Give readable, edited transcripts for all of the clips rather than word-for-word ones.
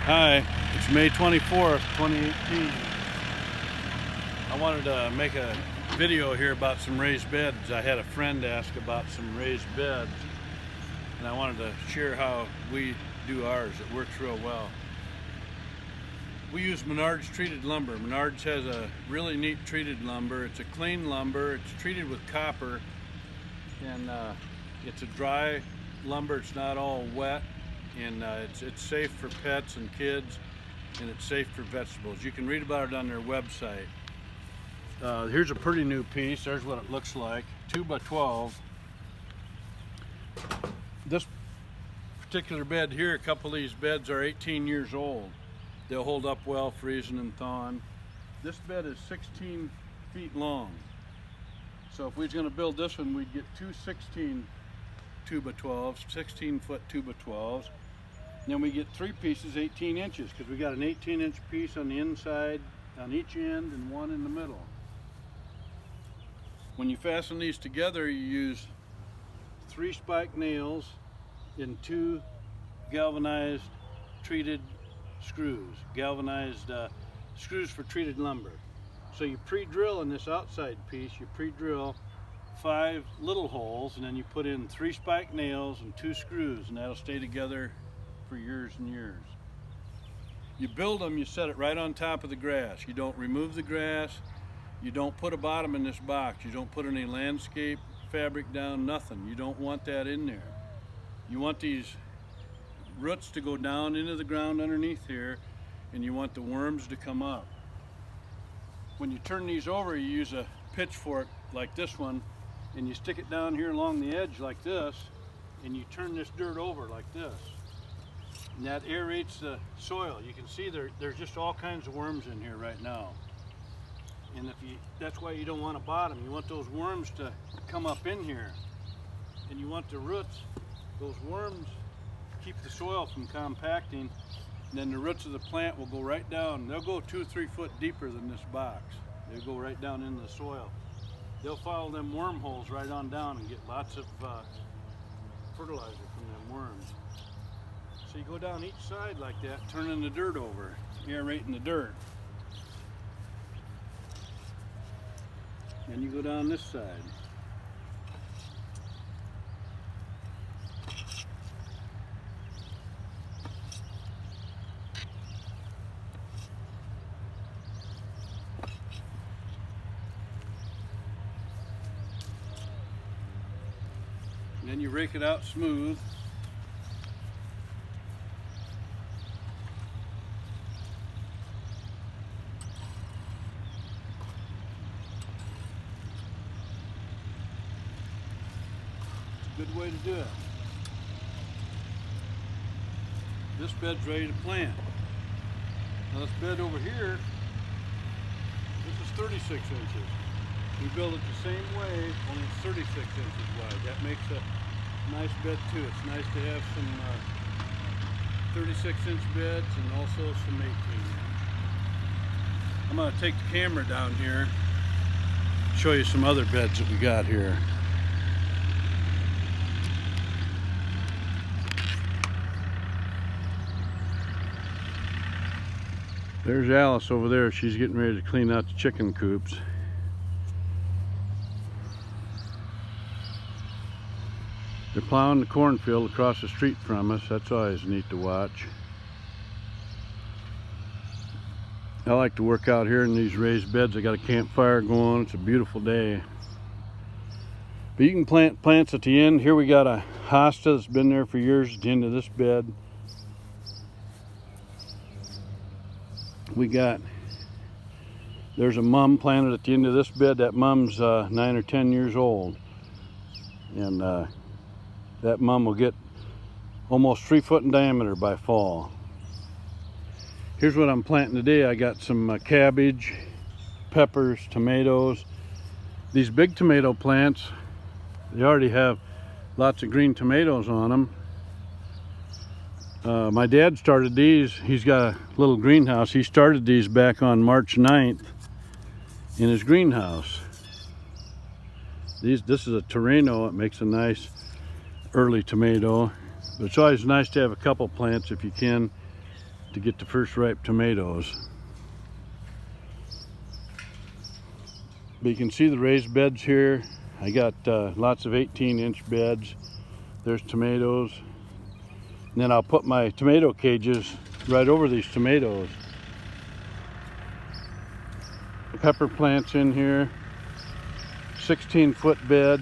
Hi, it's May 24th, 2018. I wanted to make a video here about some raised beds. I had a friend ask about some raised beds, and I wanted to share how we do ours. It works real well. We use Menards treated lumber. Menards has a really neat treated lumber. It's a clean lumber. It's treated with copper, and it's a dry lumber. It's not all wet. And it's safe for pets and kids, and it's safe for vegetables. You can read about it on their website. Here's a pretty new piece. There's what it looks like, 2 by 12. This particular bed here, a couple of these beds are 18 years old. They'll hold up well, freezing and thawing. This bed is 16 feet long. So if we was going to build this one, we'd get two 2 by 12s, 16-foot 2 by 12s. Then we get 3 pieces 18 inches because we got an 18-inch piece on the inside on each end and one in the middle. When you fasten these together, you use 3 spike nails in 2 galvanized treated screws. Galvanized screws for treated lumber. So you pre-drill in this outside piece, you pre-drill 5 little holes, and then you put in 3 spike nails and 2 screws, and that'll stay together for years and years. You build them, you set it right on top of the grass. You don't remove the grass. You don't put a bottom in this box. You don't put any landscape fabric down, nothing. You don't want that in there. You want these roots to go down into the ground underneath here, and you want the worms to come up. When you turn these over, you use a pitchfork like this one, and you stick it down here along the edge like this, and you turn this dirt over like this. And that aerates the soil. You can see there's just all kinds of worms in here right now. And that's why you don't want a bottom. You want those worms to come up in here. And you want the roots, those worms keep the soil from compacting. And then the roots of the plant will go right down. They'll go 2 or 3 foot deeper than this box. They'll go right down into the soil. They'll follow them wormholes right on down and get lots of fertilizer from them worms. So you go down each side like that, turning the dirt over, aerating the dirt. Then you go down this side. And then you rake it out smooth. Good way to do it. This bed's ready to plant. Now this bed over here, this is 36 inches. We build it the same way, only it's 36 inches wide. That makes a nice bed too. It's nice to have some 36-inch beds and also some 18-inch. I'm going to take the camera down here, show you some other beds that we got here. There's Alice over there. She's getting ready to clean out the chicken coops. They're plowing the cornfield across the street from us. That's always neat to watch. I like to work out here in these raised beds. I got a campfire going. It's a beautiful day. But you can plant plants at the end. Here we got a hosta that's been there for years at the end of this bed. There's a mum planted at the end of this bed. That mum's 9 or 10 years old. And that mum will get almost 3 foot in diameter by fall. Here's what I'm planting today. I got some cabbage, peppers, tomatoes. These big tomato plants, they already have lots of green tomatoes on them. My dad started these. He's got a little greenhouse. He started these back on March 9th in his greenhouse. This is a Terreno. It makes a nice early tomato. But it's always nice to have a couple plants if you can. to get the first ripe tomatoes. But you can see the raised beds here. I got lots of 18-inch beds. There's tomatoes. And then I'll put my tomato cages right over these tomatoes. Pepper plants in here. 16-foot bed.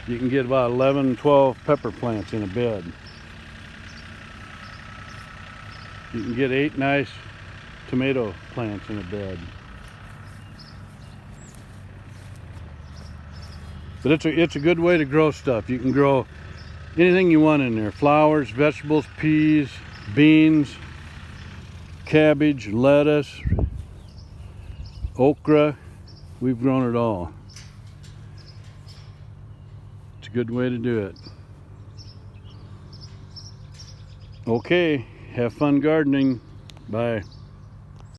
You can get about 11, 12 pepper plants in a bed. You can get 8 nice tomato plants in a bed. But it's a good way to grow stuff. You can grow anything you want in there. Flowers, vegetables, peas, beans, cabbage, lettuce, okra. We've grown it all. It's a good way to do it. Okay, have fun gardening. Bye.